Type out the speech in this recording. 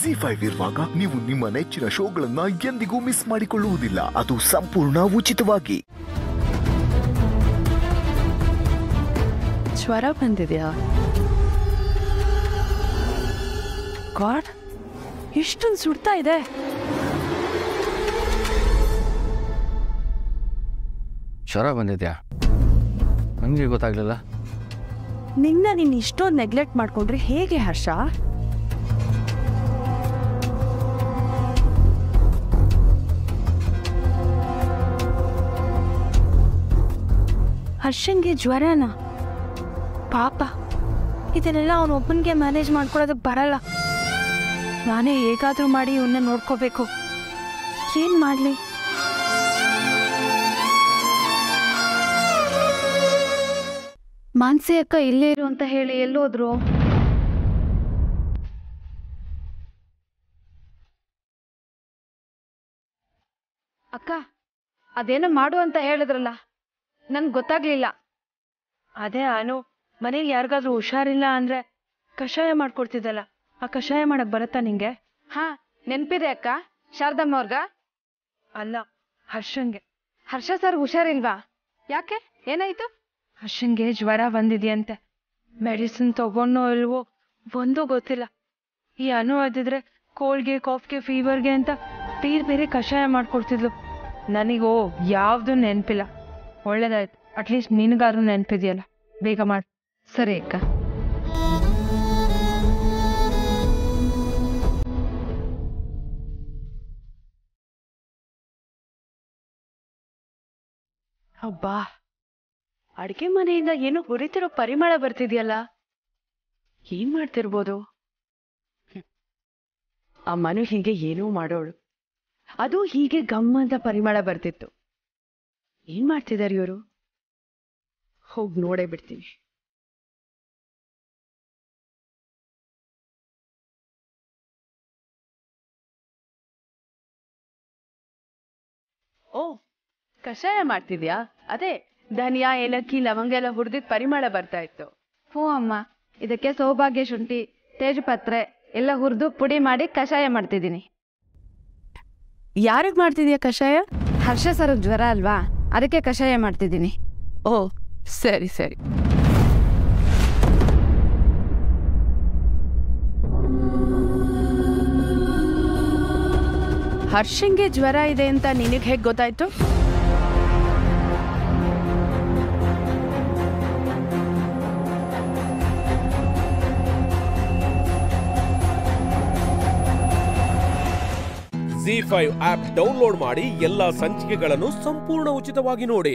ಜಿ5 ಇರುವಾಗ ನೀವು ನಿಮ್ಮ ನೆಚ್ಚಿನ ಶೋಗಳನ್ನ ಎಂದಿಗೂ ಮಿಸ್ ಮಾಡಿಕೊಳ್ಳುವುದಿಲ್ಲ. ಅದು ಸಂಪೂರ್ಣ ಉಚಿತವಾಗಿ. ಜ್ವರ ಬಂದಿದ್ಯಾ? ಗಾಡ್, ಇಷ್ಟೊಂದು ಸುಡ್ತಾ ಇದೆ. ಜ್ವರ ಬಂದಿದ್ಯಾ? ನನಗೆ ಗೊತ್ತಾಗ್ಲಿಲ್ಲ. ನೀನು ಇಷ್ಟೊಂದು ನೆಗ್ಲೆಕ್ಟ್ ಮಾಡ್ಕೊಂಡ್ರೆ ಹೇಗೆ ಹರ್ಷ? ಹರ್ಷನ್ಗೆ ಜ್ವರನ? ಪಾಪ, ಇದನ್ನೆಲ್ಲ ಅವನೊಬ್ಬನಿಗೆ ಮ್ಯಾನೇಜ್ ಮಾಡ್ಕೊಳ್ಳೋದಕ್ಕೆ ಬರಲ್ಲ. ನಾನೇ ಹೇಗಾದ್ರೂ ಮಾಡಿ ಇವನ್ನ ನೋಡ್ಕೋಬೇಕು. ಏನ್ ಮಾಡ್ಲಿ? ಮಾನ್ಸಿ ಅಕ್ಕ ಇಲ್ಲೇ ಇರು ಅಂತ ಹೇಳಿ ಎಲ್ಲೋದ್ರು? ಅಕ್ಕ, ಅದೇನೋ ಮಾಡು ಅಂತ ಹೇಳಿದ್ರಲ್ಲ, ನನ್ಗೆ ಗೊತ್ತಾಗ್ಲಿಲ್ಲ. ಅದೇ ಅನು ಮನೇಲಿ ಯಾರಿಗಾದ್ರೂ ಹುಷಾರಿಲ್ಲ ಅಂದ್ರೆ ಕಷಾಯ ಮಾಡ್ಕೊಡ್ತಿದ್ದಲ್ಲ, ಆ ಕಷಾಯ ಮಾಡಕ್ ಬರತ್ತಾ ನಿಂಗೆ? ಹಾ, ನೆನ್ಪಿದೆ ಅಕ್ಕ. ಶಾರದಮ್ಮ ಅವ್ರಗ? ಅಲ್ಲ, ಹರ್ಷನ್ಗೆ. ಹರ್ಷ ಸರ್ ಹುಷಾರಿಲ್ವಾ? ಯಾಕೆ, ಏನಾಯ್ತು? ಹರ್ಷನ್ಗೆ ಜ್ವರ ಬಂದಿದೆಯಂತೆ. ಮೆಡಿಸಿನ್ ತಗೊಂಡೋ ಇಲ್ವೋ ಒಂದೂ ಗೊತ್ತಿಲ್ಲ. ಈ ಅನು ಅದಿದ್ರೆ ಕೋಲ್ಡ್ಗೆ, ಕಾಫ್ಗೆ, ಫೀವರ್ಗೆ ಅಂತ ಬೇರೆ ಬೇರೆ ಕಷಾಯ ಮಾಡ್ಕೊಡ್ತಿದ್ಲು. ನನಗೋ ಯಾವ್ದು ನೆನಪಿಲ್ಲ. ಒಳ್ಳೇದಾಯ್ತು, ಅಟ್ಲೀಸ್ಟ್ ನಿನಗಾದ್ರೂ ನೆನಪಿದೆಯಲ್ಲ. ಬೇಗ ಮಾಡಿ. ಸರಿ ಅಕ್ಕ. ಅಬ್ಬಾ, ಅಡ್ಗೆ ಮನೆಯಿಂದ ಏನೋ ಹುರಿತಿರೋ ಪರಿಮಳ ಬರ್ತಿದ್ಯಲ್ಲ. ಏನ್ ಮಾಡ್ತಿರ್ಬೋದು? ಆ ಮನು ಹೀಗೆ ಏನೋ ಮಾಡೋಳು, ಅದು ಹೀಗೆ ಗಮ್ಮಂತ ಪರಿಮಳ ಬರ್ತಿತ್ತು. ಏನ್ ಮಾಡ್ತಿದಾರೆ ಇವರು? ಹೋಗಿ ನೋಡೇ ಬಿಡ್ತೀನಿ. ಓ, ಕಷಾಯ ಮಾಡ್ತಿದ್ಯಾ? ಅದೇ ಧನಿಯಾ, ಏಲಕ್ಕಿ, ಲವಂಗ ಎಲ್ಲ ಹುರಿದಿದ್ ಪರಿಮಳ ಬರ್ತಾ ಇತ್ತು. ಹ್ಞೂ ಅಮ್ಮ, ಇದಕ್ಕೆ ಸೌಭಾಗ್ಯ ಶುಂಠಿ, ತೇಜಪತ್ರೆ ಎಲ್ಲ ಹುರಿದು ಪುಡಿ ಮಾಡಿ ಕಷಾಯ ಮಾಡ್ತಿದ್ದೀನಿ. ಯಾರಿಗೆ ಮಾಡ್ತಿದ್ಯಾ ಕಷಾಯ? ಹರ್ಷ ಸರ್ ಜ್ವರ ಅಲ್ವಾ, ಅದಕ್ಕೆ ಕಷಾಯ ಮಾಡ್ತಿದ್ದೀನಿ. ಓ, ಸರಿ ಸರಿ. ಹರ್ಷಂಗೆ ಜ್ವರ ಇದೆ ಅಂತ ನಿನಗೆ ಹೇಗೆ ಗೊತ್ತಾಯ್ತು? ಜಿ5 ಆಪ್ ಡೌನ್ಲೋಡ್ ಮಾಡಿ ಎಲ್ಲಾ ಸಂಚಿಕೆಗಳನ್ನು ಸಂಪೂರ್ಣ ಉಚಿತವಾಗಿ ನೋಡಿ.